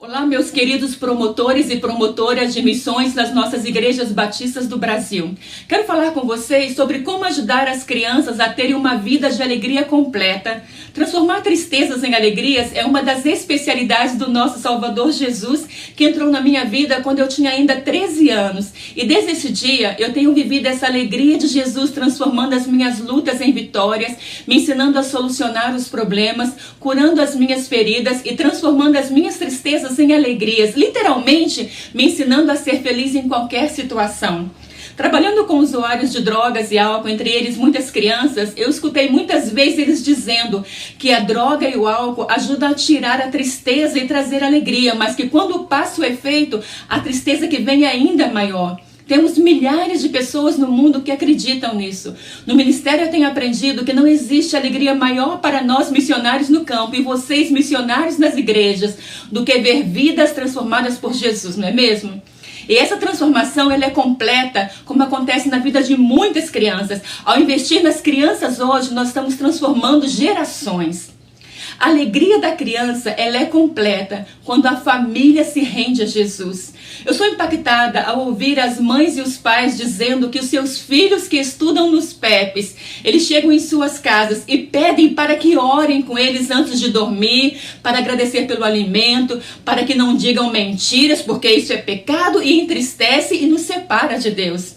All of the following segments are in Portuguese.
Olá, meus queridos promotores e promotoras de missões das nossas igrejas batistas do Brasil. Quero falar com vocês sobre como ajudar as crianças a terem uma vida de alegria completa. Transformar tristezas em alegrias é uma das especialidades do nosso Salvador Jesus, que entrou na minha vida quando eu tinha ainda 13 anos. E desde esse dia eu tenho vivido essa alegria de Jesus, transformando as minhas lutas em vitórias, me ensinando a solucionar os problemas, curando as minhas feridas e transformando as minhas tristezas em alegrias, literalmente me ensinando a ser feliz em qualquer situação. Trabalhando com usuários de drogas e álcool, entre eles muitas crianças, eu escutei muitas vezes eles dizendo que a droga e o álcool ajudam a tirar a tristeza e trazer alegria, mas que quando passa o efeito, a tristeza que vem é ainda maior. Temos milhares de pessoas no mundo que acreditam nisso. No ministério eu tenho aprendido que não existe alegria maior para nós missionários no campo e vocês missionários nas igrejas do que ver vidas transformadas por Jesus, não é mesmo? E essa transformação ela é completa, como acontece na vida de muitas crianças. Ao investir nas crianças hoje, nós estamos transformando gerações. A alegria da criança ela é completa quando a família se rende a Jesus. Eu sou impactada ao ouvir as mães e os pais dizendo que os seus filhos que estudam nos PEPs, eles chegam em suas casas e pedem para que orem com eles antes de dormir, para agradecer pelo alimento, para que não digam mentiras, porque isso é pecado e entristece e nos separa de Deus.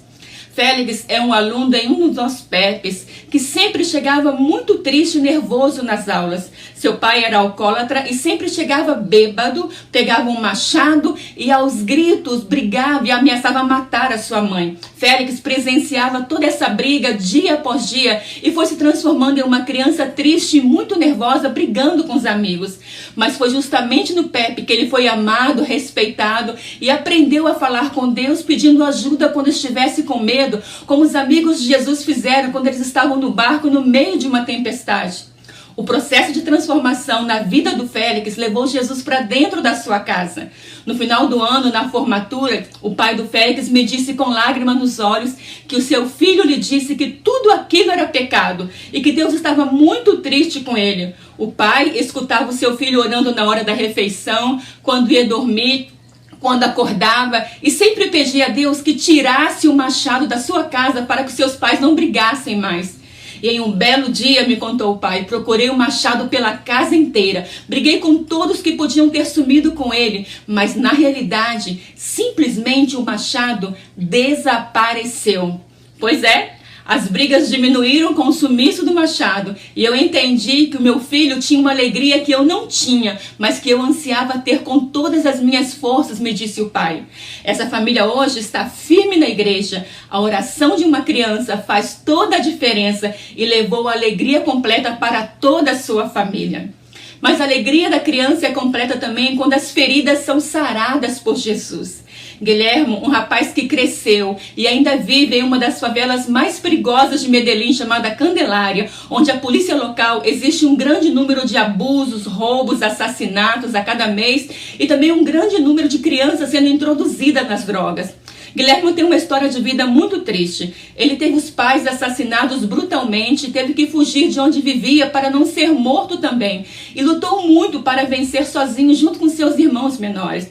Félix é um aluno em um dos nossos PEPs que sempre chegava muito triste e nervoso nas aulas. Seu pai era alcoólatra e sempre chegava bêbado, pegava um machado e aos gritos brigava e ameaçava matar a sua mãe. Félix presenciava toda essa briga dia após dia e foi se transformando em uma criança triste e muito nervosa, brigando com os amigos. Mas foi justamente no PEP que ele foi amado, respeitado e aprendeu a falar com Deus pedindo ajuda quando estivesse com medo, como os amigos de Jesus fizeram quando eles estavam no barco no meio de uma tempestade. O processo de transformação na vida do Félix levou Jesus para dentro da sua casa. No final do ano, na formatura, o pai do Félix me disse com lágrimas nos olhos que o seu filho lhe disse que tudo aquilo era pecado e que Deus estava muito triste com ele. O pai escutava o seu filho orando na hora da refeição, quando ia dormir, quando acordava, e sempre pedia a Deus que tirasse o machado da sua casa para que seus pais não brigassem mais. E em um belo dia, me contou o pai, procurei o machado pela casa inteira, briguei com todos que podiam ter sumido com ele, mas na realidade, simplesmente o machado desapareceu. Pois é, as brigas diminuíram com o sumiço do machado e eu entendi que o meu filho tinha uma alegria que eu não tinha, mas que eu ansiava ter com todas as minhas forças, me disse o pai. Essa família hoje está firme na igreja. A oração de uma criança faz toda a diferença e levou a alegria completa para toda a sua família. Mas a alegria da criança é completa também quando as feridas são saradas por Jesus. Guilhermo, um rapaz que cresceu e ainda vive em uma das favelas mais perigosas de Medellín, chamada Candelária, onde a polícia local existe um grande número de abusos, roubos, assassinatos a cada mês e também um grande número de crianças sendo introduzidas nas drogas. Guilherme tem uma história de vida muito triste. Ele teve os pais assassinados brutalmente e teve que fugir de onde vivia para não ser morto também. E lutou muito para vencer sozinho junto com seus irmãos menores.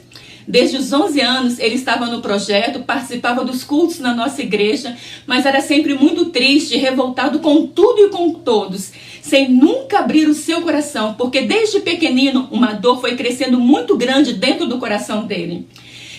Desde os 11 anos ele estava no projeto, participava dos cultos na nossa igreja, mas era sempre muito triste, revoltado com tudo e com todos, sem nunca abrir o seu coração, porque desde pequenino uma dor foi crescendo muito grande dentro do coração dele.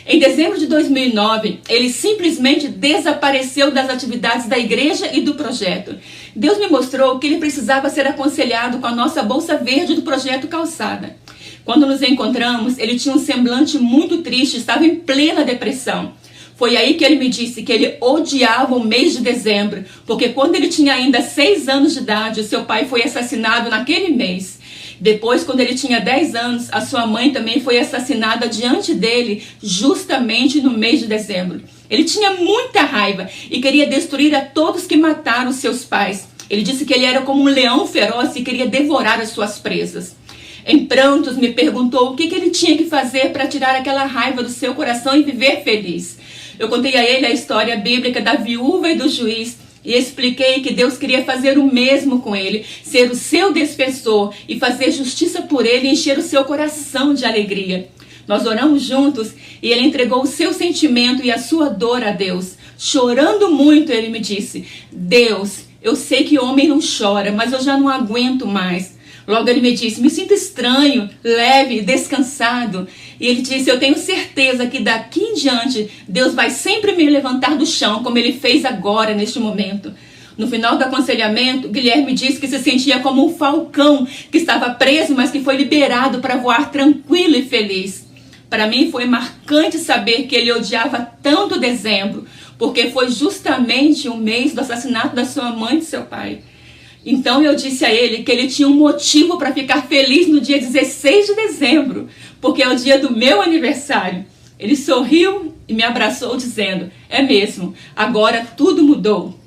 Em dezembro de 2009, ele simplesmente desapareceu das atividades da igreja e do projeto. Deus me mostrou que ele precisava ser aconselhado com a nossa bolsa verde do projeto Calçada. Quando nos encontramos, ele tinha um semblante muito triste, estava em plena depressão. Foi aí que ele me disse que ele odiava o mês de dezembro, porque quando ele tinha ainda 6 anos de idade, o seu pai foi assassinado naquele mês. Depois, quando ele tinha 10 anos, a sua mãe também foi assassinada diante dele, justamente no mês de dezembro. Ele tinha muita raiva e queria destruir a todos que mataram seus pais. Ele disse que ele era como um leão feroz e queria devorar as suas presas. Em prantos, me perguntou o que ele tinha que fazer para tirar aquela raiva do seu coração e viver feliz. Eu contei a ele a história bíblica da viúva e do juiz e expliquei que Deus queria fazer o mesmo com ele, ser o seu defensor e fazer justiça por ele e encher o seu coração de alegria. Nós oramos juntos e ele entregou o seu sentimento e a sua dor a Deus. Chorando muito, ele me disse: Deus, eu sei que homem não chora, mas eu já não aguento mais. Logo ele me disse: me sinto estranho, leve, descansado. E ele disse: eu tenho certeza que daqui em diante Deus vai sempre me levantar do chão, como ele fez agora, neste momento. No final do aconselhamento, Guilherme disse que se sentia como um falcão que estava preso, mas que foi liberado para voar tranquilo e feliz. Para mim foi marcante saber que ele odiava tanto dezembro, porque foi justamente o mês do assassinato da sua mãe e do seu pai. Então eu disse a ele que ele tinha um motivo para ficar feliz no dia 16 de dezembro, porque é o dia do meu aniversário. Ele sorriu e me abraçou dizendo: é mesmo, agora tudo mudou.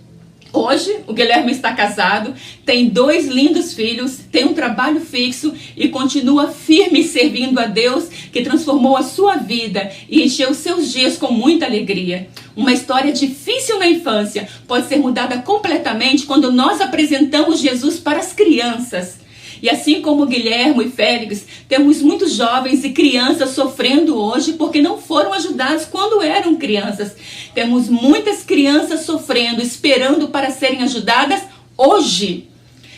Hoje o Guilherme está casado, tem 2 lindos filhos, tem um trabalho fixo e continua firme servindo a Deus, que transformou a sua vida e encheu seus dias com muita alegria. Uma história difícil na infância pode ser mudada completamente quando nós apresentamos Jesus para as crianças. E assim como Guilherme e Félix, temos muitos jovens e crianças sofrendo hoje porque não foram ajudados quando eram crianças. Temos muitas crianças sofrendo, esperando para serem ajudadas hoje.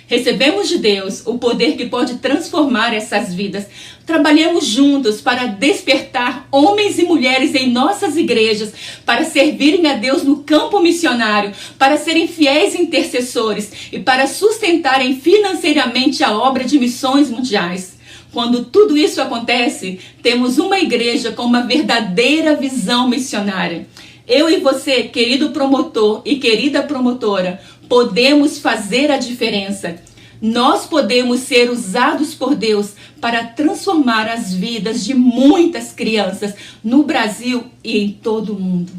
Recebemos de Deus o poder que pode transformar essas vidas. Trabalhemos juntos para despertar homens e mulheres em nossas igrejas, para servirem a Deus no campo missionário, para serem fiéis intercessores e para sustentarem financeiramente a obra de missões mundiais. Quando tudo isso acontece, temos uma igreja com uma verdadeira visão missionária. Eu e você, querido promotor e querida promotora, podemos fazer a diferença. Nós podemos ser usados por Deus para transformar as vidas de muitas crianças no Brasil e em todo o mundo.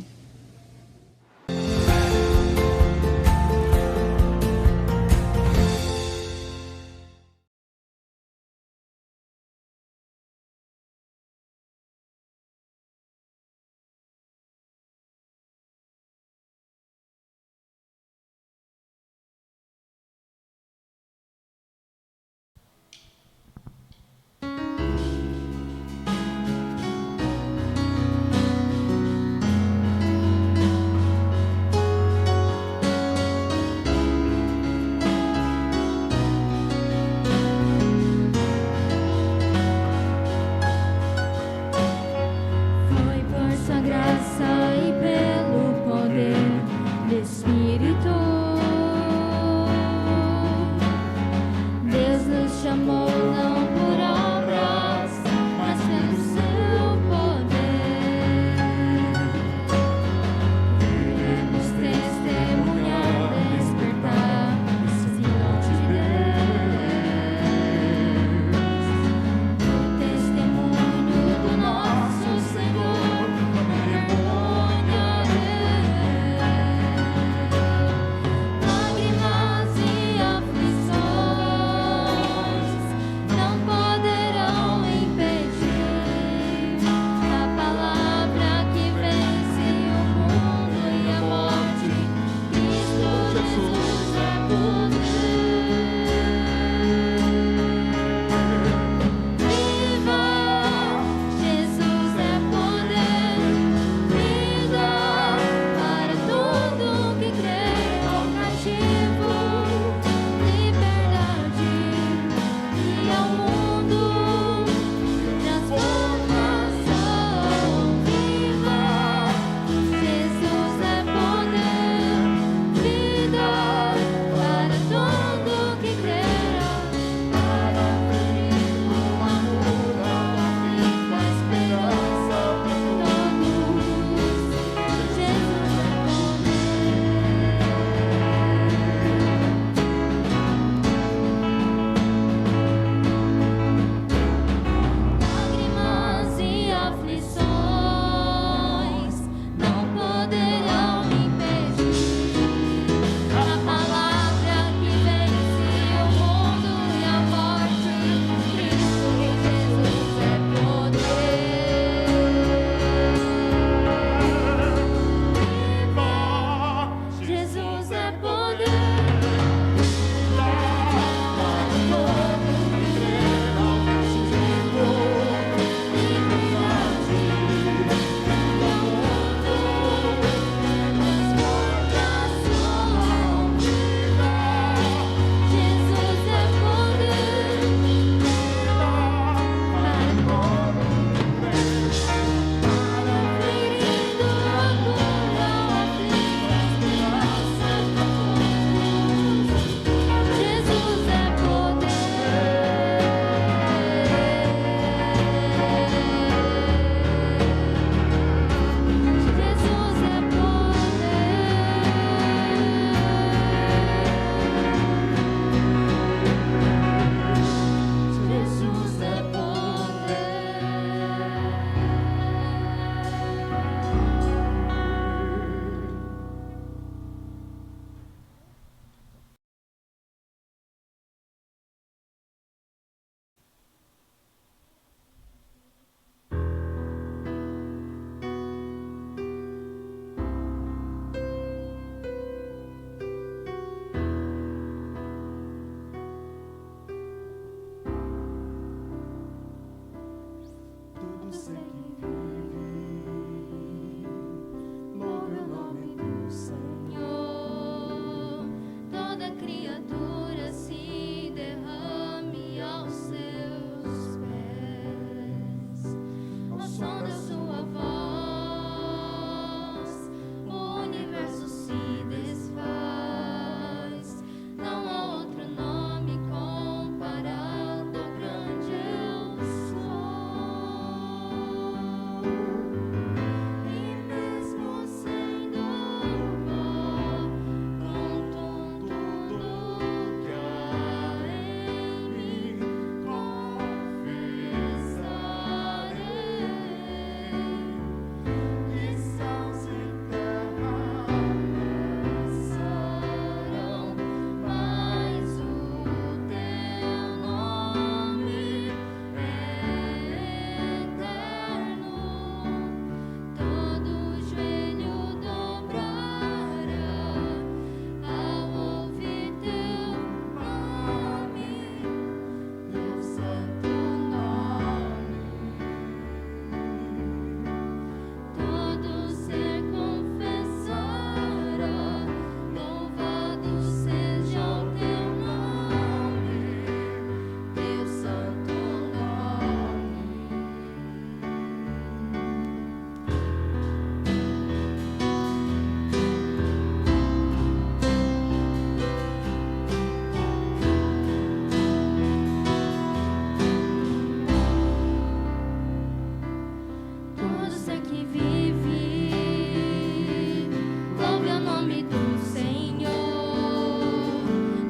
nome do Senhor.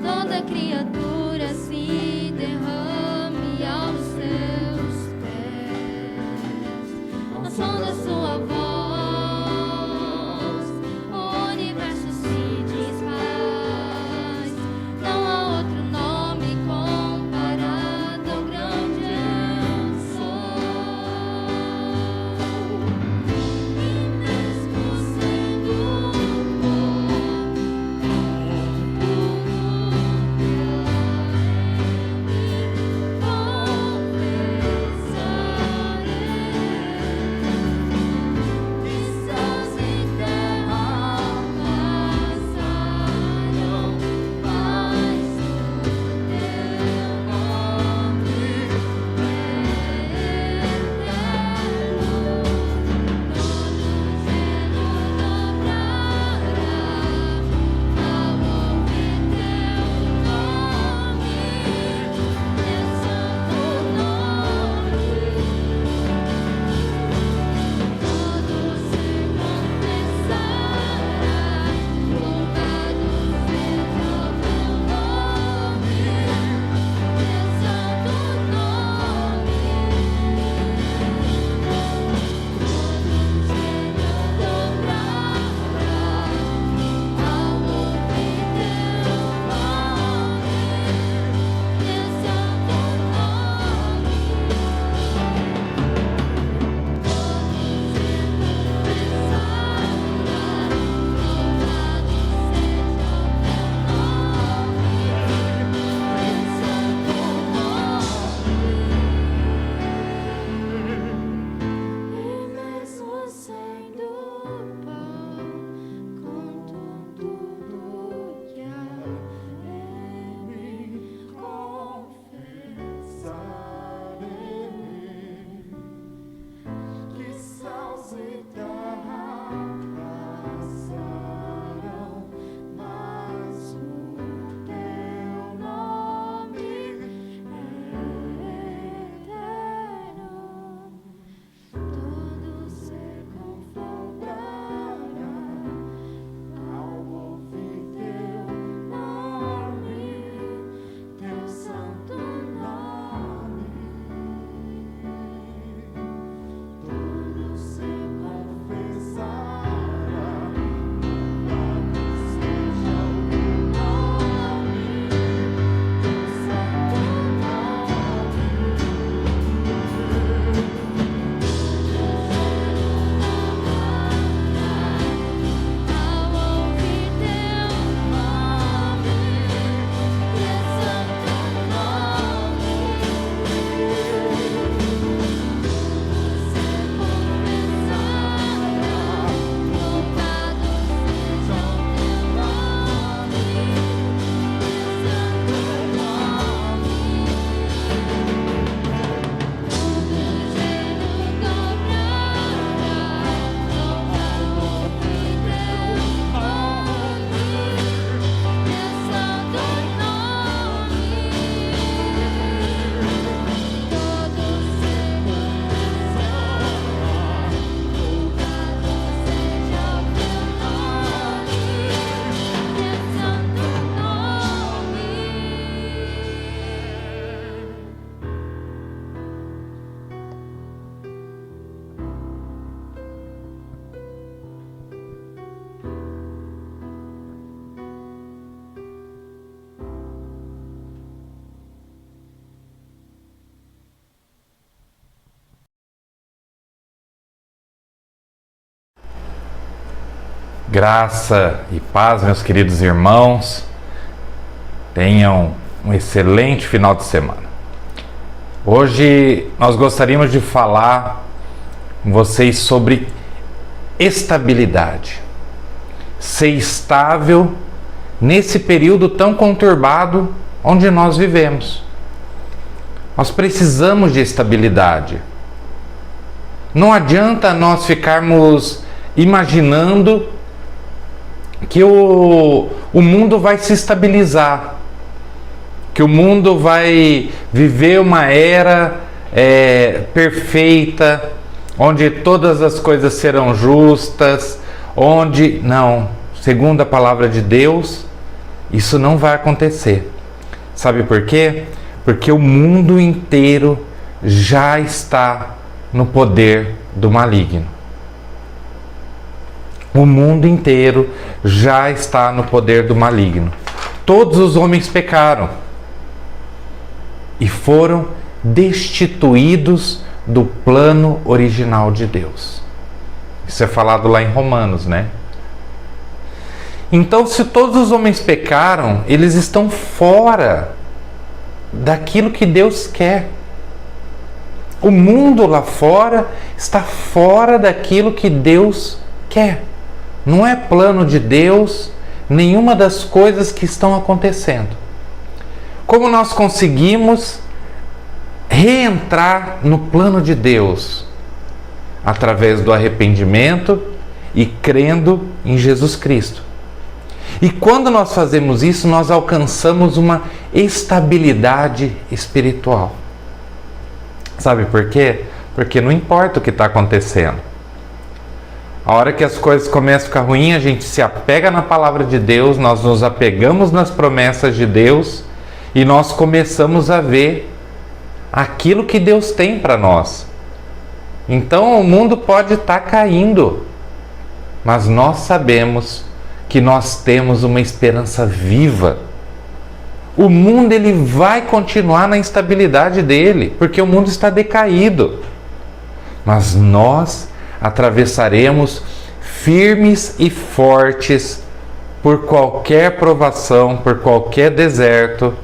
Toda criatura se derrame aos seus pés. Ao som da sua voz, o universo se desfaz. Não há outro nome comparado ao grande eu sou. E mesmo sendo Graça e paz, meus queridos irmãos. Tenham um excelente final de semana. Hoje nós gostaríamos de falar com vocês sobre estabilidade. Ser estável nesse período tão conturbado onde nós vivemos. Nós precisamos de estabilidade. Não adianta nós ficarmos imaginando que o mundo vai se estabilizar, que o mundo vai viver uma era perfeita, onde todas as coisas serão justas, onde... Não, segundo a palavra de Deus, isso não vai acontecer. Sabe por quê? Porque o mundo inteiro já está no poder do maligno. O mundo inteiro já está no poder do maligno. Todos os homens pecaram e foram destituídos do plano original de Deus. Isso é falado lá em Romanos, né? Então, se todos os homens pecaram, eles estão fora daquilo que Deus quer. O mundo lá fora está fora daquilo que Deus quer. Não é plano de Deus nenhuma das coisas que estão acontecendo. Como nós conseguimos reentrar no plano de Deus? Através do arrependimento e crendo em Jesus Cristo. E quando nós fazemos isso, nós alcançamos uma estabilidade espiritual. Sabe por quê? Porque não importa o que está acontecendo. A hora que as coisas começam a ficar ruins, a gente se apega na palavra de Deus, nós nos apegamos nas promessas de Deus e nós começamos a ver aquilo que Deus tem para nós. Então o mundo pode estar caindo, mas nós sabemos que nós temos uma esperança viva. O mundo ele vai continuar na instabilidade dele, porque o mundo está decaído. Mas nós atravessaremos firmes e fortes por qualquer provação, por qualquer deserto,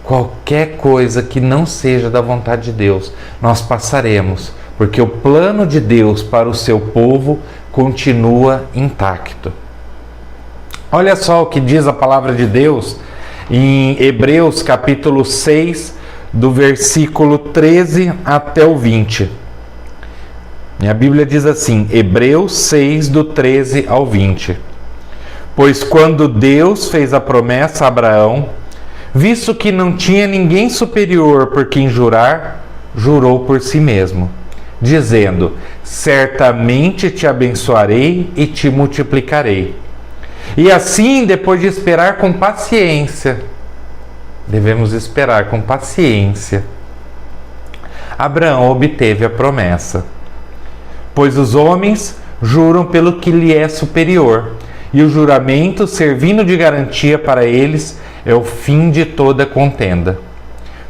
qualquer coisa que não seja da vontade de Deus. Nós passaremos, porque o plano de Deus para o seu povo continua intacto. Olha só o que diz a palavra de Deus em Hebreus capítulo 6, do versículo 13 até o 20. Minha Bíblia diz assim, Hebreus 6, do 13 ao 20. Pois quando Deus fez a promessa a Abraão, visto que não tinha ninguém superior por quem jurar, jurou por si mesmo, dizendo, certamente te abençoarei e te multiplicarei. E assim, depois de esperar com paciência, devemos esperar com paciência, Abraão obteve a promessa. Pois os homens juram pelo que lhe é superior, e o juramento, servindo de garantia para eles, é o fim de toda contenda.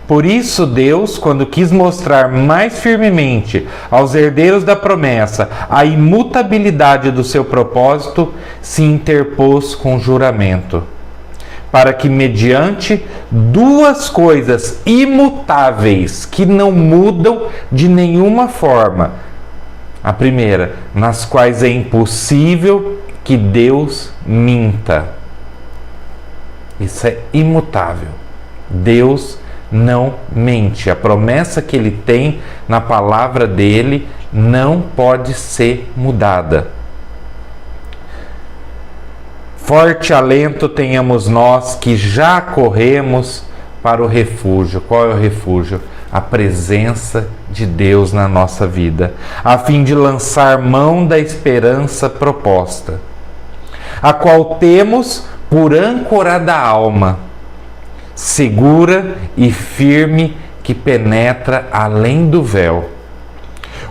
Por isso Deus, quando quis mostrar mais firmemente aos herdeiros da promessa a imutabilidade do seu propósito, se interpôs com juramento, para que mediante duas coisas imutáveis, que não mudam de nenhuma forma, a primeira, nas quais é impossível que Deus minta. Isso é imutável. Deus não mente. A promessa que Ele tem na palavra dele não pode ser mudada. Forte alento tenhamos nós que já corremos para o refúgio. Qual é o refúgio? A presença de Deus na nossa vida, a fim de lançar mão da esperança proposta, a qual temos por âncora da alma, segura e firme, que penetra além do véu,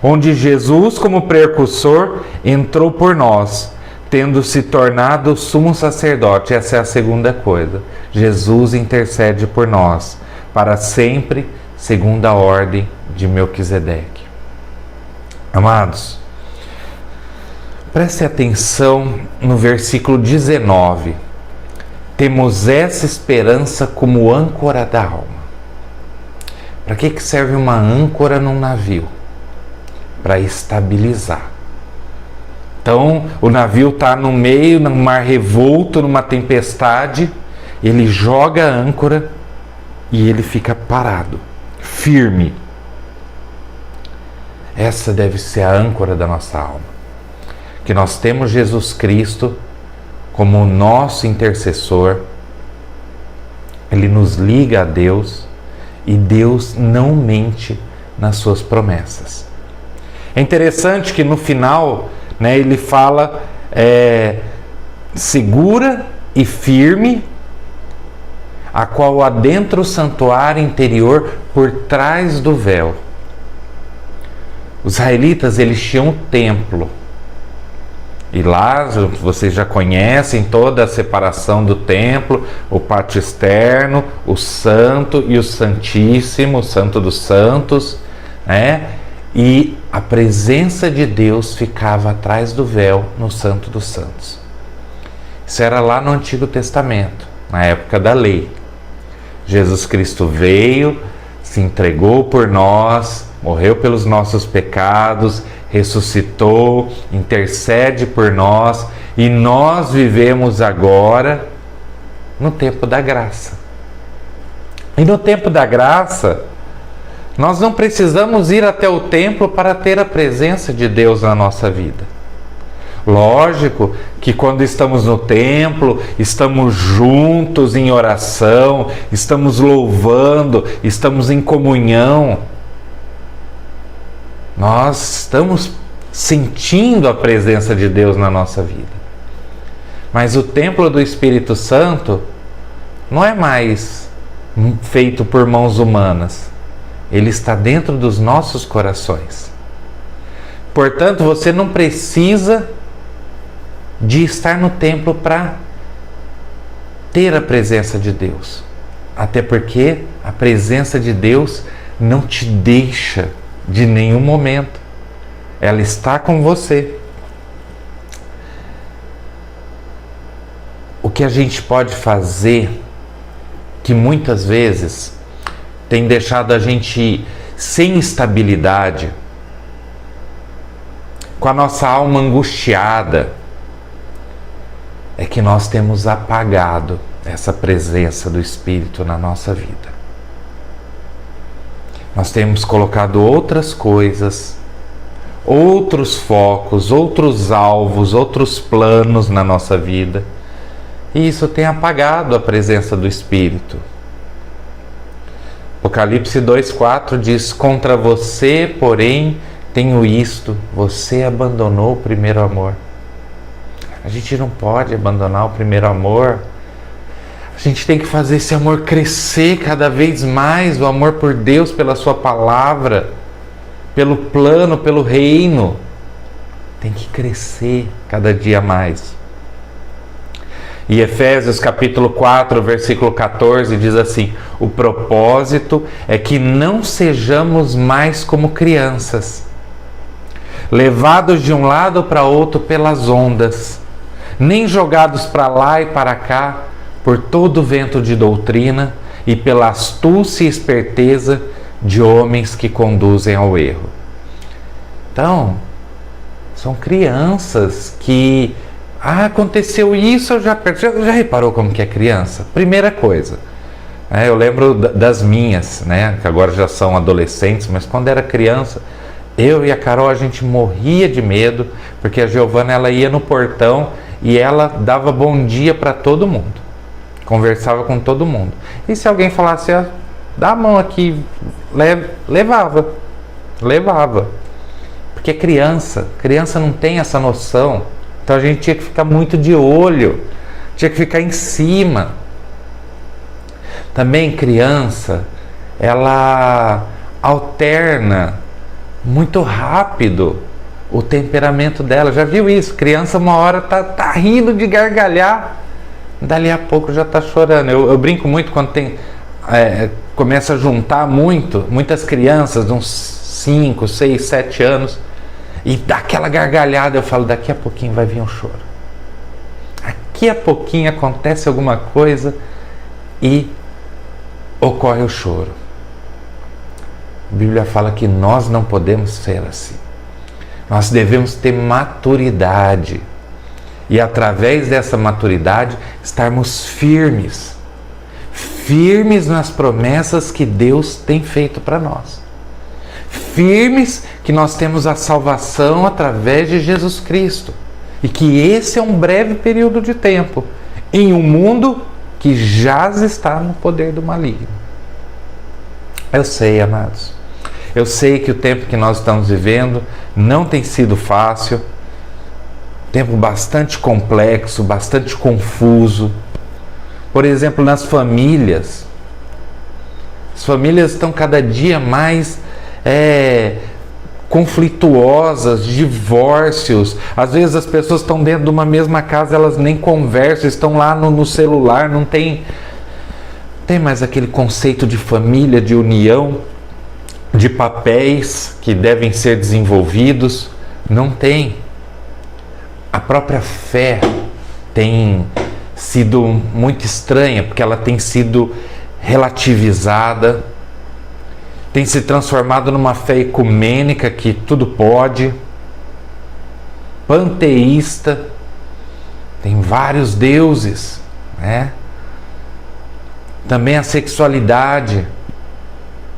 onde Jesus, como precursor, entrou por nós, tendo se tornado sumo sacerdote. Essa é a segunda coisa. Jesus intercede por nós, para sempre, segundo a ordem de Melquisedeque. Amados, preste atenção no versículo 19. Temos essa esperança como âncora da alma. Para que serve uma âncora num navio? Para estabilizar. Então, o navio está no meio, num mar revolto, numa tempestade, ele joga a âncora e ele fica parado, firme. Essa deve ser a âncora da nossa alma. Que nós temos Jesus Cristo como o nosso intercessor. Ele nos liga a Deus e Deus não mente nas suas promessas. É interessante que no final, ele fala segura e firme, a qual adentra o santuário interior por trás do véu. Os israelitas, eles tinham um templo. E lá, vocês já conhecem toda a separação do templo, o pátio externo, o santo e o santíssimo, o santo dos santos, né? E a presença de Deus ficava atrás do véu no santo dos santos. Isso era lá no Antigo Testamento, na época da lei. Jesus Cristo veio, se entregou por nós, morreu pelos nossos pecados, ressuscitou, intercede por nós, e nós vivemos agora no tempo da graça. E no tempo da graça, nós não precisamos ir até o templo para ter a presença de Deus na nossa vida. Lógico que quando estamos no templo, estamos juntos em oração, estamos louvando, estamos em comunhão, nós estamos sentindo a presença de Deus na nossa vida. Mas o templo do Espírito Santo não é mais feito por mãos humanas. Ele está dentro dos nossos corações. Portanto, você não precisa de estar no templo para ter a presença de Deus. Até porque a presença de Deus não te deixa de nenhum momento. Ela está com você. O que a gente pode fazer, que muitas vezes tem deixado a gente sem estabilidade, com a nossa alma angustiada, é que nós temos apagado essa presença do Espírito na nossa vida. Nós temos colocado outras coisas, outros focos, outros alvos, outros planos na nossa vida, e isso tem apagado a presença do Espírito. Apocalipse 2,4 diz: contra você, porém, tenho isto, você abandonou o primeiro amor. A gente não pode abandonar o primeiro amor. A gente tem que fazer esse amor crescer cada vez mais, o amor por Deus, pela sua palavra, pelo plano, pelo reino. Tem que crescer cada dia mais. E Efésios capítulo 4, versículo 14 diz assim: o propósito é que não sejamos mais como crianças, levados de um lado para outro pelas ondas, nem jogados para lá e para cá por todo vento de doutrina e pela astúcia e esperteza de homens que conduzem ao erro. Então, são crianças que aconteceu isso, eu já reparou como que é criança? Primeira coisa, eu lembro das minhas, que agora já são adolescentes, mas quando era criança, eu e a Carol, a gente morria de medo, porque a Giovana, ela ia no portão e ela dava bom dia para todo mundo, conversava com todo mundo. E se alguém falasse, dá a mão aqui, levava, porque criança não tem essa noção. Então a gente tinha que ficar muito de olho, tinha que ficar em cima. Também criança, ela alterna muito rápido o temperamento dela. Já viu isso? Criança uma hora tá rindo de gargalhar, dali a pouco já tá chorando. Eu brinco muito quando começa a juntar muitas crianças de uns 5, 6, 7 anos, e dá aquela gargalhada, eu falo, daqui a pouquinho vai vir um choro. Daqui a pouquinho acontece alguma coisa e ocorre o choro. A Bíblia fala que nós não podemos ser assim. Nós devemos ter maturidade. E através dessa maturidade, estarmos firmes. Firmes nas promessas que Deus tem feito para nós. Firmes que nós temos a salvação através de Jesus Cristo. E que esse é um breve período de tempo em um mundo que jaz está no poder do maligno. Eu sei, amados. Eu sei que o tempo que nós estamos vivendo não tem sido fácil. tempo bastante complexo, bastante confuso. Por exemplo, nas famílias. As famílias estão cada dia mais conflituosas, divórcios. Às vezes as pessoas estão dentro de uma mesma casa, elas nem conversam, estão lá no celular, não tem mais aquele conceito de família, de união, de papéis que devem ser desenvolvidos. Não tem. A própria fé tem sido muito estranha, porque ela tem sido relativizada, tem se transformado numa fé ecumênica que tudo pode, panteísta, tem vários deuses, né? Também a sexualidade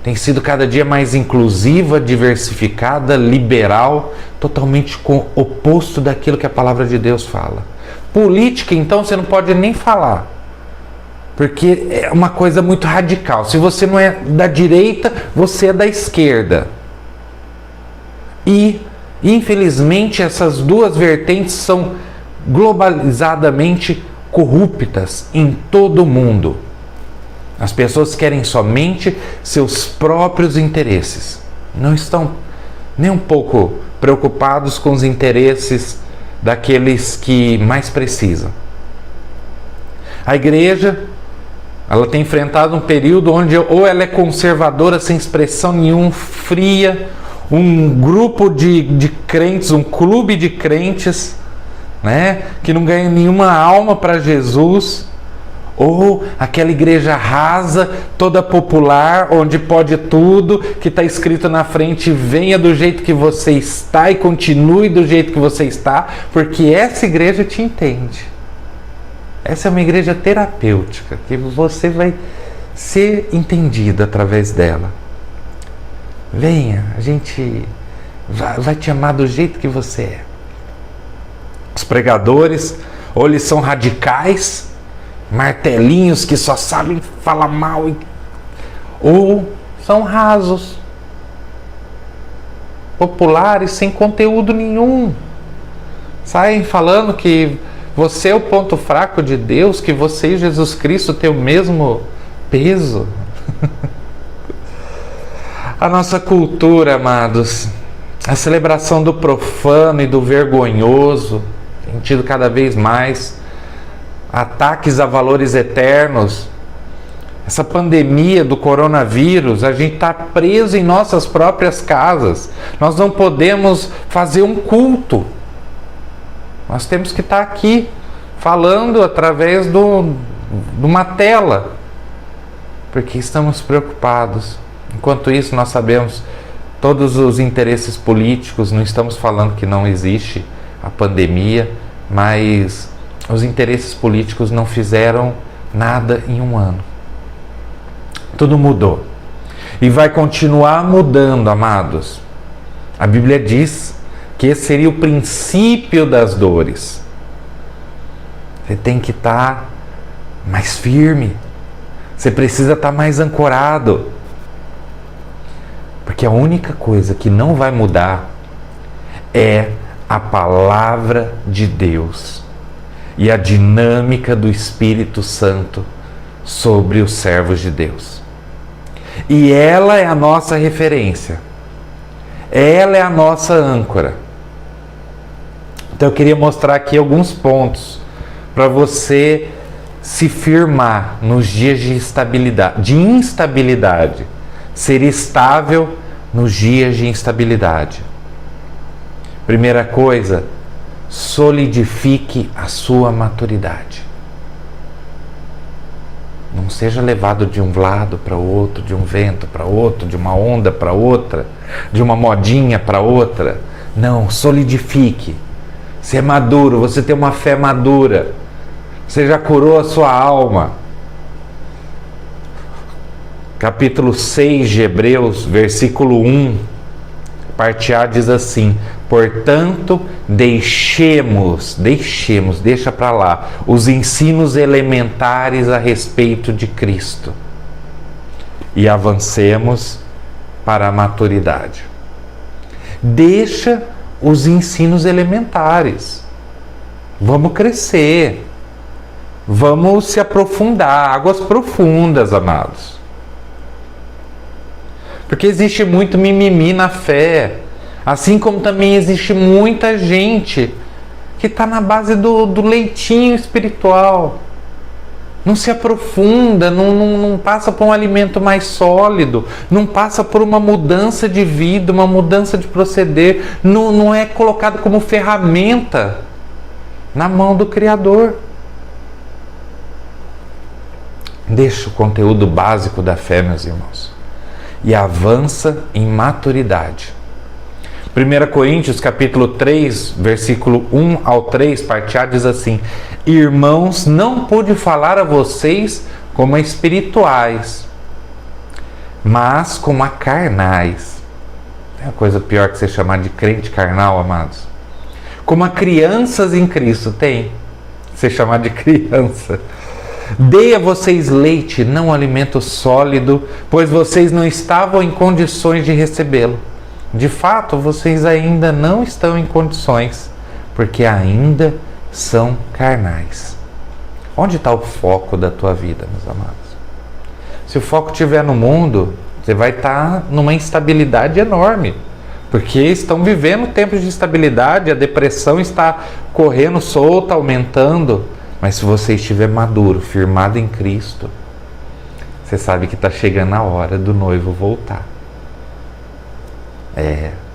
tem sido cada dia mais inclusiva, diversificada, liberal, totalmente oposto daquilo que a palavra de Deus fala. Política, então, você não pode nem falar, porque é uma coisa muito radical. Se você não é da direita, você é da esquerda. E, infelizmente, essas duas vertentes são globalizadamente corruptas em todo o mundo. As pessoas querem somente seus próprios interesses. Não estão nem um pouco preocupados com os interesses daqueles que mais precisam. A igreja, ela tem enfrentado um período onde ou ela é conservadora, sem expressão nenhuma, fria, um grupo de crentes, um clube de crentes, né, que não ganha nenhuma alma para Jesus, ou aquela igreja rasa, toda popular, onde pode tudo, que está escrito na frente: venha do jeito que você está e continue do jeito que você está, porque essa igreja te entende. Essa é uma igreja terapêutica, que você vai ser entendido através dela. Venha, a gente vai te amar do jeito que você é. Os pregadores, ou eles são radicais, martelinhos que só sabem falar mal, ou são rasos, populares, sem conteúdo nenhum. Saem falando que você é o ponto fraco de Deus, que você e Jesus Cristo têm o mesmo peso. A nossa cultura, amados, a celebração do profano e do vergonhoso tem tido cada vez mais ataques a valores eternos. Essa pandemia do coronavírus, a gente está preso em nossas próprias casas. Nós não podemos fazer um culto. Nós temos que estar aqui falando através de uma tela, porque estamos preocupados. Enquanto isso, nós sabemos todos os interesses políticos. Não estamos falando que não existe a pandemia, mas os interesses políticos não fizeram nada em um ano. Tudo mudou. E vai continuar mudando, amados. A Bíblia diz que esse seria o princípio das dores. Você tem que estar mais firme. Você precisa estar mais ancorado. Porque a única coisa que não vai mudar é a palavra de Deus e a dinâmica do Espírito Santo sobre os servos de Deus. E ela é a nossa referência. Ela é a nossa âncora. Então eu queria mostrar aqui alguns pontos para você se firmar nos dias de instabilidade, ser estável nos dias de instabilidade. Primeira coisa, solidifique a sua maturidade. Não seja levado de um lado para o outro, de um vento para outro, de uma onda para outra, de uma modinha para outra. Não, solidifique. Você é maduro, você tem uma fé madura. Você já curou a sua alma. Capítulo 6 de Hebreus, versículo 1, parte A diz assim: portanto, deixa para lá os ensinos elementares a respeito de Cristo e avancemos para a maturidade. Deixa os ensinos elementares. Vamos crescer. Vamos se aprofundar. Águas profundas, amados. Porque existe muito mimimi na fé. Assim como também existe muita gente que está na base do leitinho espiritual. Não se aprofunda, não passa por um alimento mais sólido, não passa por uma mudança de vida, uma mudança de proceder, não é colocado como ferramenta na mão do Criador. Deixa o conteúdo básico da fé, meus irmãos, e avança em maturidade. 1 Coríntios capítulo 3, versículo 1 ao 3, parte A, diz assim: Irmãos, não pude falar a vocês como a espirituais, mas como a carnais. Tem uma coisa pior que você chamar de crente carnal, amados? Como a crianças em Cristo. Tem. Você chamar de criança. Dei a vocês leite, não alimento sólido, pois vocês não estavam em condições de recebê-lo. De fato, vocês ainda não estão em condições, porque ainda são carnais. Onde está o foco da tua vida, meus amados? Se o foco estiver no mundo, você vai estar numa instabilidade enorme, porque estão vivendo tempos de instabilidade, a depressão está correndo solta, aumentando. Mas se você estiver maduro, firmado em Cristo, você sabe que está chegando a hora do noivo voltar.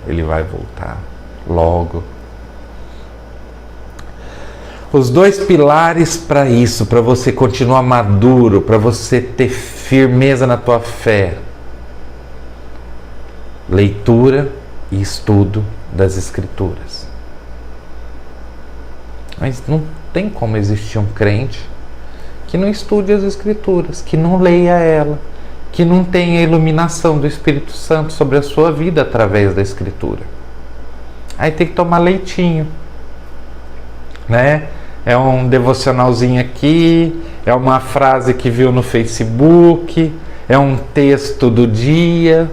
Ele vai voltar logo. Os dois pilares para isso, para você continuar maduro, para você ter firmeza na tua fé: leitura e estudo das Escrituras. Mas não tem como existir um crente que não estude as Escrituras, que não leia ela, que não tenha a iluminação do Espírito Santo sobre a sua vida através da Escritura. Aí tem que tomar leitinho, né? É um devocionalzinho aqui, é uma frase que viu no Facebook, é um texto do dia.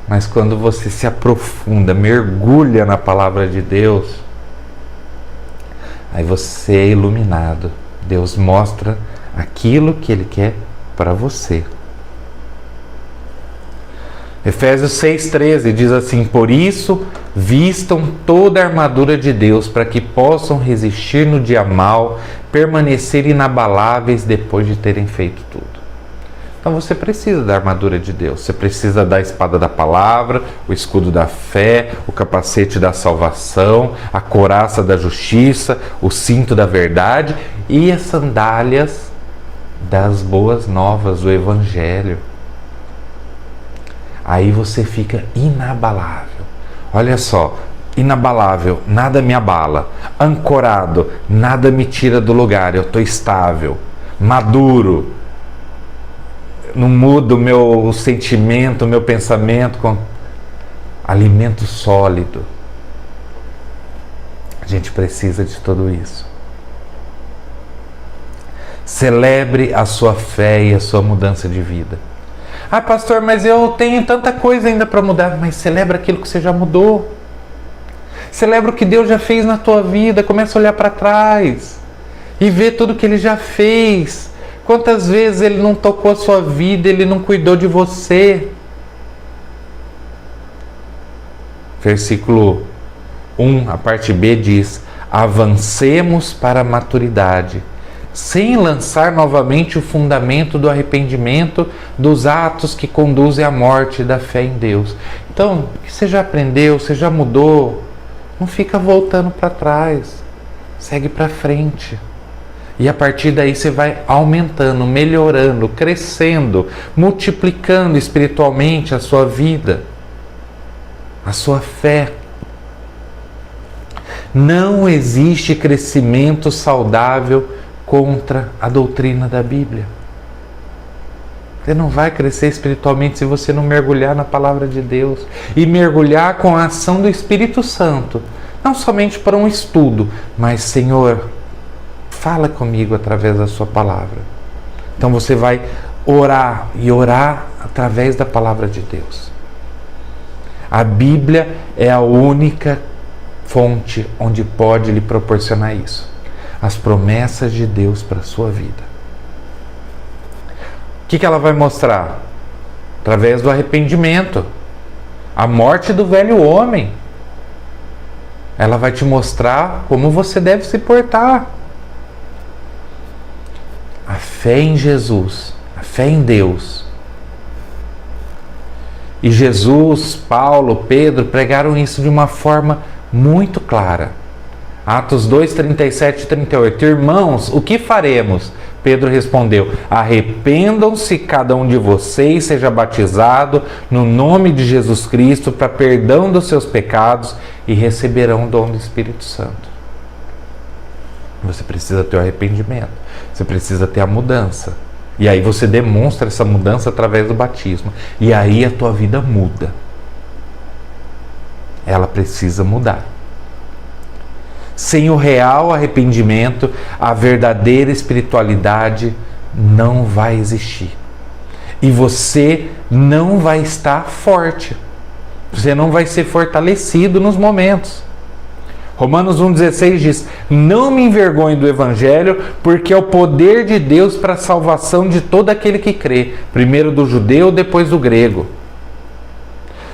Mas quando você se aprofunda, mergulha na palavra de Deus, aí você é iluminado. Deus mostra aquilo que Ele quer para você. Efésios 6,13 diz assim: Por isso, vistam toda a armadura de Deus, para que possam resistir no dia mau, permanecer inabaláveis depois de terem feito tudo. Então você precisa da armadura de Deus, você precisa da espada da palavra, o escudo da fé, o capacete da salvação, a couraça da justiça, o cinto da verdade e as sandálias das boas novas, do Evangelho. Aí você fica inabalável. Olha só, inabalável, nada me abala. Ancorado, nada me tira do lugar, eu estou estável. Maduro, não muda o meu sentimento, o meu pensamento. Com alimento sólido. A gente precisa de tudo isso. Celebre a sua fé e a sua mudança de vida. Ah, pastor, mas eu tenho tanta coisa ainda para mudar. Mas celebra aquilo que você já mudou. Celebra o que Deus já fez na tua vida. Começa a olhar para trás e ver tudo que Ele já fez. Quantas vezes Ele não tocou a sua vida, Ele não cuidou de você. Versículo 1, a parte B diz: avancemos para a maturidade, sem lançar novamente o fundamento do arrependimento dos atos que conduzem à morte da fé em Deus. Então, o que você já aprendeu, você já mudou, não fica voltando para trás, segue para frente. E a partir daí você vai aumentando, melhorando, crescendo, multiplicando espiritualmente a sua vida, a sua fé. Não existe crescimento saudável contra a doutrina da Bíblia. Você não vai crescer espiritualmente se você não mergulhar na palavra de Deus e mergulhar com a ação do Espírito Santo, não somente para um estudo, mas, Senhor, fala comigo através da sua palavra. Então você vai orar e orar através da palavra de Deus. A Bíblia é a única fonte onde pode lhe proporcionar isso. As promessas de Deus para a sua vida. O que ela vai mostrar? Através do arrependimento. A morte do velho homem. Ela vai te mostrar como você deve se portar. A fé em Jesus, a fé em Deus. E Jesus, Paulo, Pedro pregaram isso de uma forma muito clara. Atos 2, 37 e 38. Irmãos, o que faremos? Pedro respondeu: arrependam-se cada um de vocês, seja batizado no nome de Jesus Cristo para perdão dos seus pecados e receberão o dom do Espírito Santo. Você precisa ter o arrependimento, você precisa ter a mudança. E aí você demonstra essa mudança através do batismo. E aí a tua vida muda. Ela precisa mudar. Sem o real arrependimento, a verdadeira espiritualidade não vai existir. E você não vai estar forte. Você não vai ser fortalecido nos momentos. Romanos 1,16 diz: não me envergonhe do Evangelho, porque é o poder de Deus para a salvação de todo aquele que crê, primeiro do judeu, depois do grego.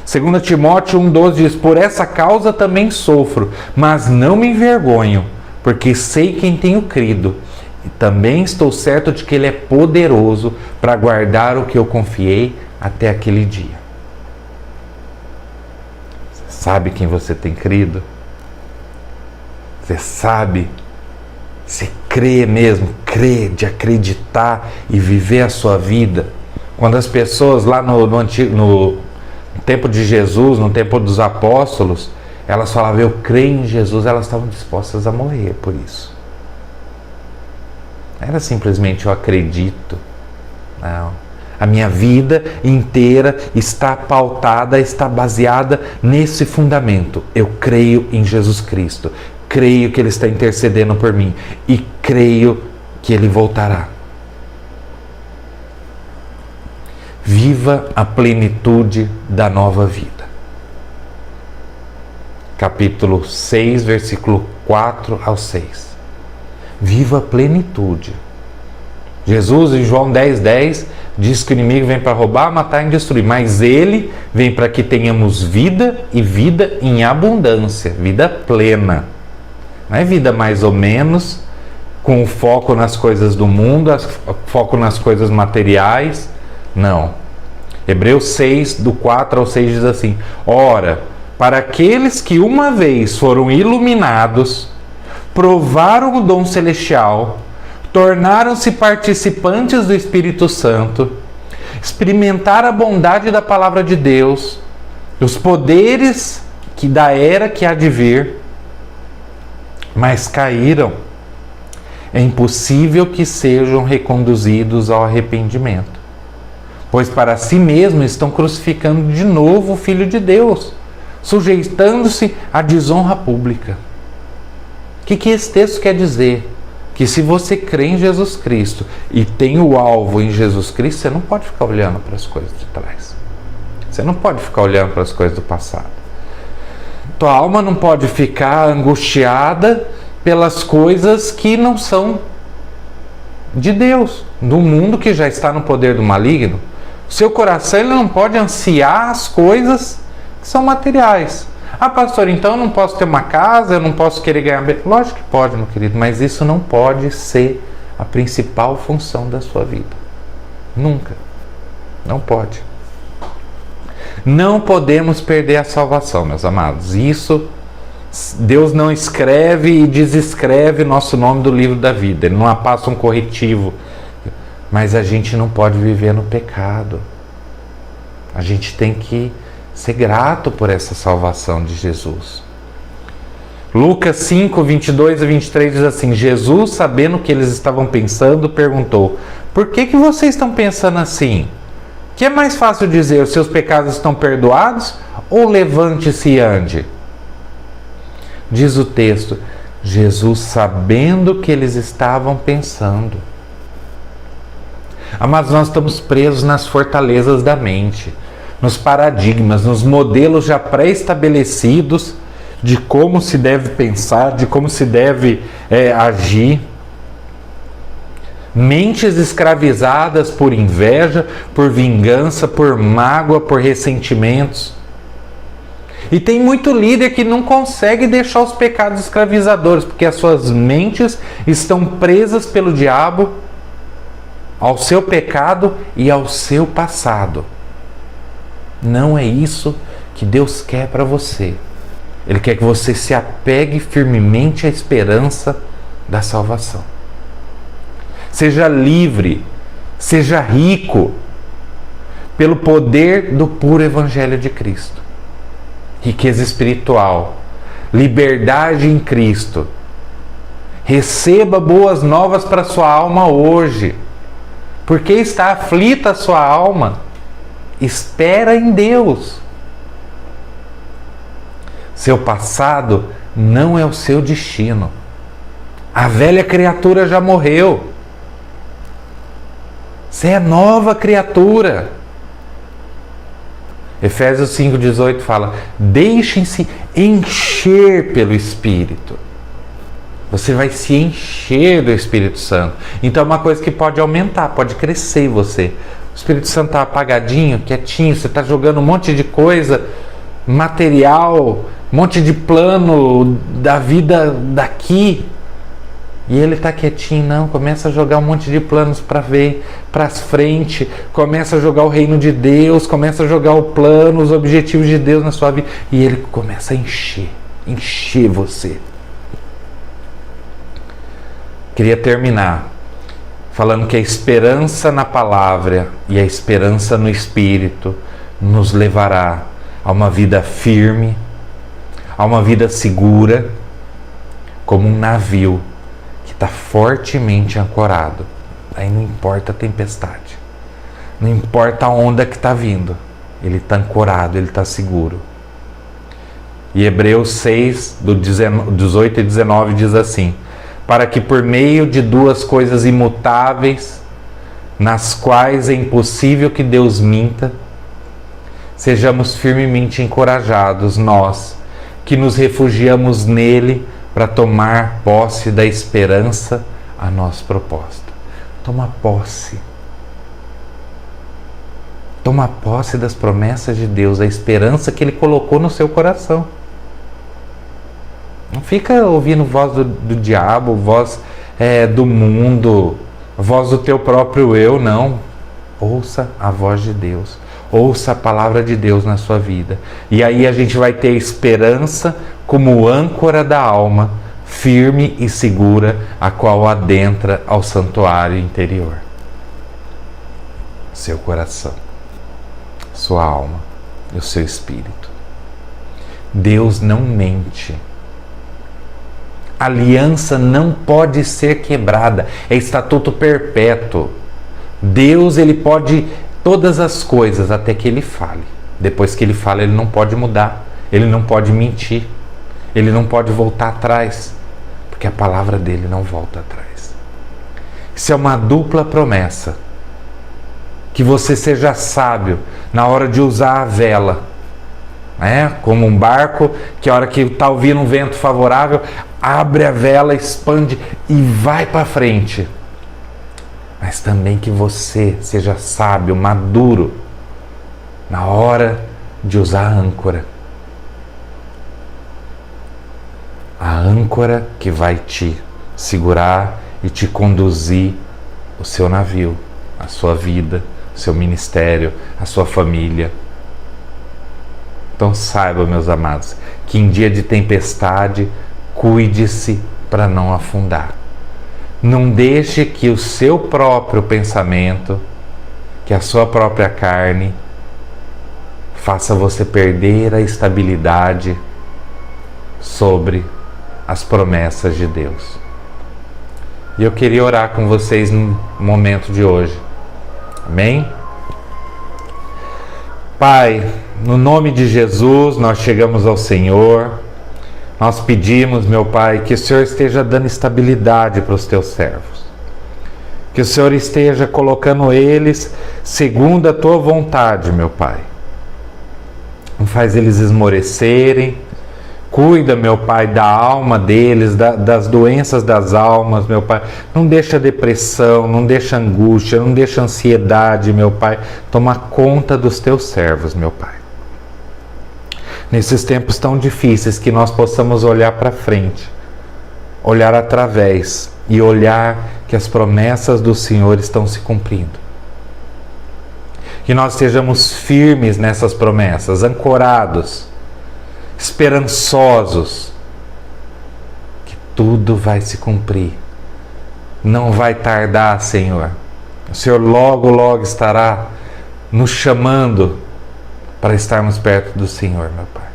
2 Timóteo 1,12 diz: por essa causa também sofro, mas não me envergonho, porque sei quem tenho crido, e também estou certo de que Ele é poderoso para guardar o que eu confiei até aquele dia. Você sabe quem você tem crido? Você sabe? Você crê mesmo? Crê de acreditar e viver a sua vida? Quando as pessoas lá no tempo de Jesus, no tempo dos apóstolos, elas falavam: eu creio em Jesus, elas estavam dispostas a morrer por isso. Não era simplesmente eu acredito. Não. A minha vida inteira está pautada, está baseada nesse fundamento. Eu creio em Jesus Cristo. Creio que Ele está intercedendo por mim. E creio que Ele voltará. Viva a plenitude da nova vida. Capítulo 6, versículo 4 ao 6. Viva a plenitude. Jesus, em João 10,10, diz que o inimigo vem para roubar, matar e destruir, mas Ele vem para que tenhamos vida e vida em abundância, vida plena. Não é vida mais ou menos, com foco nas coisas do mundo, foco nas coisas materiais. Não. Hebreus 6, do 4 ao 6 diz assim: ora, para aqueles que uma vez foram iluminados, provaram o dom celestial, tornaram-se participantes do Espírito Santo, experimentaram a bondade da palavra de Deus, os poderes da era que há de vir, mas caíram. É impossível que sejam reconduzidos ao arrependimento, pois para si mesmos estão crucificando de novo o Filho de Deus, sujeitando-se à desonra pública. O que esse texto quer dizer? Que se você crê em Jesus Cristo e tem o alvo em Jesus Cristo, você não pode ficar olhando para as coisas de trás. Você não pode ficar olhando para as coisas do passado. Tua alma não pode ficar angustiada pelas coisas que não são de Deus, do mundo que já está no poder do maligno. O seu coração ele não pode ansiar as coisas que são materiais. Ah, pastor, então eu não posso ter uma casa, eu não posso querer ganhar bem. Lógico que pode, meu querido, mas isso não pode ser a principal função da sua vida. Nunca. Não pode. Não podemos perder a salvação, meus amados. Isso, Deus não escreve e desescreve nosso nome do livro da vida. Ele não passa um corretivo. Mas a gente não pode viver no pecado. A gente tem que ser grato por essa salvação de Jesus. Lucas 5, 22 a 23 diz assim: Jesus, sabendo o que eles estavam pensando, perguntou: por que vocês estão pensando assim? Que é mais fácil dizer: os seus pecados estão perdoados, ou levante-se e ande? Diz o texto: Jesus, sabendo o que eles estavam pensando. Mas nós estamos presos nas fortalezas da mente, nos paradigmas, nos modelos já pré-estabelecidos de como se deve pensar, de como se deve agir. Mentes escravizadas por inveja, por vingança, por mágoa, por ressentimentos. E tem muito líder que não consegue deixar os pecados escravizadores, porque as suas mentes estão presas pelo diabo ao seu pecado e ao seu passado. Não é isso que Deus quer para você. Ele quer que você se apegue firmemente à esperança da salvação. Seja livre, seja rico pelo poder do puro Evangelho de Cristo. Riqueza espiritual, liberdade em Cristo. Receba boas novas para sua alma hoje. Porque está aflita a sua alma? Espera em Deus. Seu passado não é o seu destino. A velha criatura já morreu. Você é nova criatura. Efésios 5,18 fala: deixem-se encher pelo Espírito. Você vai se encher do Espírito Santo. Então é uma coisa que pode aumentar, pode crescer em você. O Espírito Santo está apagadinho, quietinho, você está jogando um monte de coisa, material, um monte de plano da vida daqui. E ele está quietinho, não, começa a jogar um monte de planos para ver, para frente, começa a jogar o reino de Deus, começa a jogar o plano, os objetivos de Deus na sua vida, e ele começa a encher você. Queria terminar falando que a esperança na palavra e a esperança no Espírito nos levará a uma vida firme, a uma vida segura, como um navio que está fortemente ancorado. Aí não importa a tempestade, não importa a onda que está vindo, ele está ancorado, ele está seguro. E Hebreus 6, do 18 e 19 diz assim: para que por meio de duas coisas imutáveis, nas quais é impossível que Deus minta, sejamos firmemente encorajados, nós que nos refugiamos nele para tomar posse da esperança a nós proposta. Toma posse. Toma posse das promessas de Deus, a esperança que ele colocou no seu coração. Não fica ouvindo voz do diabo, voz do mundo, voz do teu próprio eu, não. Ouça a voz de Deus. Ouça a palavra de Deus na sua vida. E aí a gente vai ter esperança como âncora da alma, firme e segura, a qual adentra ao santuário interior. Seu coração, sua alma e o seu espírito. Deus não mente. Aliança não pode ser quebrada, é estatuto perpétuo. Deus, ele pode todas as coisas até que ele fale. Depois que ele fala, ele não pode mudar, ele não pode mentir, ele não pode voltar atrás, porque a palavra dele não volta atrás. Isso é uma dupla promessa. Que você seja sábio na hora de usar a vela, como um barco que a hora que está ouvindo um vento favorável, abre a vela, expande e vai para frente. Mas também que você seja sábio, maduro na hora de usar a âncora. A âncora que vai te segurar e te conduzir o seu navio, a sua vida, o seu ministério, a sua família. Então saiba, meus amados, que em dia de tempestade, cuide-se para não afundar. Não deixe que o seu próprio pensamento, que a sua própria carne, faça você perder a estabilidade sobre as promessas de Deus. E eu queria orar com vocês no momento de hoje. Amém? Pai, no nome de Jesus, nós chegamos ao Senhor. Nós pedimos, meu Pai, que o Senhor esteja dando estabilidade para os teus servos. Que o Senhor esteja colocando eles segundo a tua vontade, meu Pai. Não faz eles esmorecerem, Cuida, meu Pai, da alma deles, das doenças das almas, meu Pai. Não deixa depressão, não deixa angústia, não deixa ansiedade, meu Pai. Toma conta dos teus servos, meu Pai. Nesses tempos tão difíceis, que nós possamos olhar para frente, olhar através e olhar que as promessas do Senhor estão se cumprindo. Que nós estejamos firmes nessas promessas, ancorados, esperançosos, que tudo vai se cumprir. Não vai tardar, Senhor. O Senhor logo, logo estará nos chamando para estarmos perto do Senhor, meu Pai.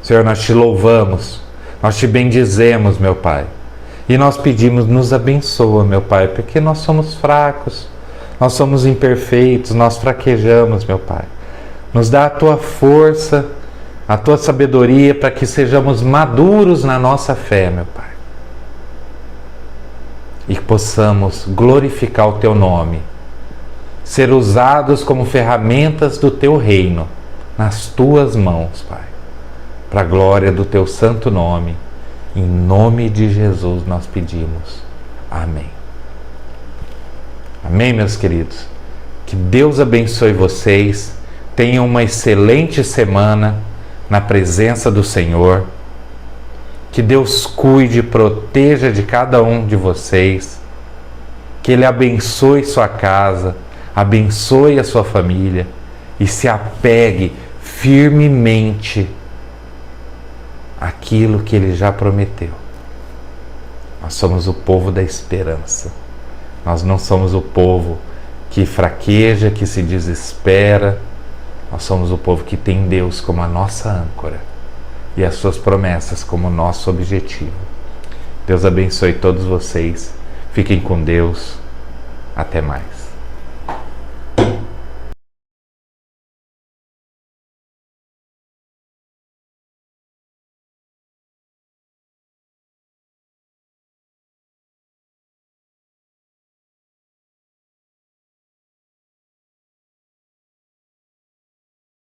Senhor, nós te louvamos, nós te bendizemos, meu Pai. E nós pedimos, nos abençoa, meu Pai, porque nós somos fracos, nós somos imperfeitos, nós fraquejamos, meu Pai. Nos dá a tua força, a tua sabedoria para que sejamos maduros na nossa fé, meu Pai. E que possamos glorificar o teu nome, ser usados como ferramentas do teu reino, nas tuas mãos, Pai. Para a glória do teu santo nome, em nome de Jesus nós pedimos. Amém. Amém, meus queridos. Que Deus abençoe vocês. Tenham uma excelente semana na presença do Senhor. Que Deus cuide e proteja de cada um de vocês. Que Ele abençoe sua casa, abençoe a sua família e se apegue firmemente àquilo que Ele já prometeu. Nós somos o povo da esperança. Nós não somos o povo que fraqueja, que se desespera. Nós somos o povo que tem Deus como a nossa âncora e as suas promessas como nosso objetivo. Deus abençoe todos vocês. Fiquem com Deus. Até mais.